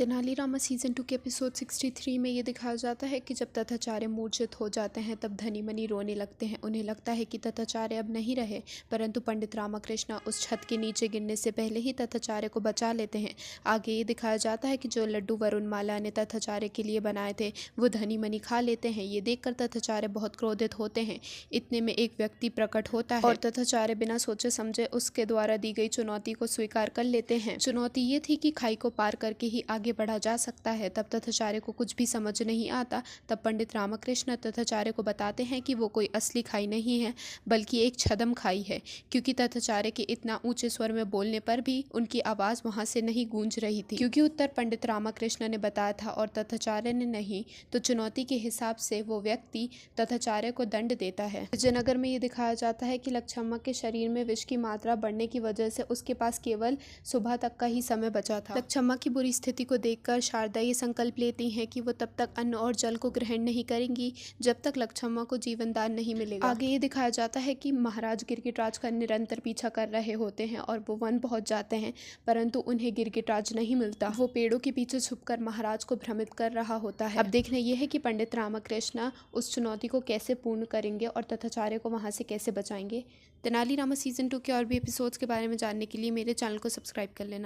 Tenali Rama season 2 के episode 63 में ये दिखाया जाता है कि जब तथाचार्य मूर्छित हो जाते हैं तब धनी मनी रोने लगते हैं। उन्हें लगता है कि तथाचार्य अब नहीं रहे, परंतु पंडित रामकृष्ण उस छत के नीचे गिरने से पहले ही तथाचार्य को बचा लेते हैं। आगे ये दिखाया जाता है कि जो लड्डू वरुणमाला ने तथाचार्य के लिए बनाए थे वो धनी मनी खा लेते हैं। ये देखकर तथाचार्य बहुत क्रोधित होते हैं। इतने में एक व्यक्ति प्रकट होता है और तथाचार्य बिना सोचे समझे उसके द्वारा दी गई चुनौती को स्वीकार कर लेते हैं। चुनौती ये थी कि खाई को पार करके ही आगे बढ़ा जा सकता है। तब तथाचार्य को कुछ भी समझ नहीं आता। तब पंडित रामकृष्ण तथाचार्य को बताते हैं कि वो कोई असली खाई नहीं है बल्कि एक छद्म खाई है, क्योंकि तथाचार्य के इतना ऊंचे स्वर में बोलने पर भी उनकी आवाज़ वहां से नहीं गूंज रही थी, क्योंकि उत्तर पंडित रामकृष्ण ने बताया था और तथाचार्य ने नहीं। तो चुनौती के हिसाब से वो व्यक्ति तथाचार्य को दंड देता है। विजयनगर में ये दिखाया जाता है कि लक्षम्मा के शरीर में विष की मात्रा बढ़ने की वजह से उसके पास केवल सुबह तक का ही समय बचा था। लक्षम्मा की बुरी स्थिति को देखकर शारदा ये संकल्प लेती हैं कि वो तब तक अन्न और जल को ग्रहण नहीं करेंगी जब तक लक्षम्मा को जीवन दान नहीं मिलेगा। आगे ये दिखाया जाता है कि महाराज गिरगिटराज का निरंतर पीछा कर रहे होते हैं और वो वन पहुंच जाते हैं, परंतु उन्हें गिरगिटराज नहीं मिलता। वो पेड़ों के पीछे छुपकर महाराज को भ्रमित कर रहा होता है। अब देखना यह है कि पंडित रामकृष्ण उस चुनौती को कैसे पूर्ण करेंगे और तथाचार्य को वहां से कैसे बचाएंगे। तेनालीरामा सीजन 2 के और भी एपिसोड्स के बारे में जानने के लिए मेरे चैनल को सब्सक्राइब कर लेना।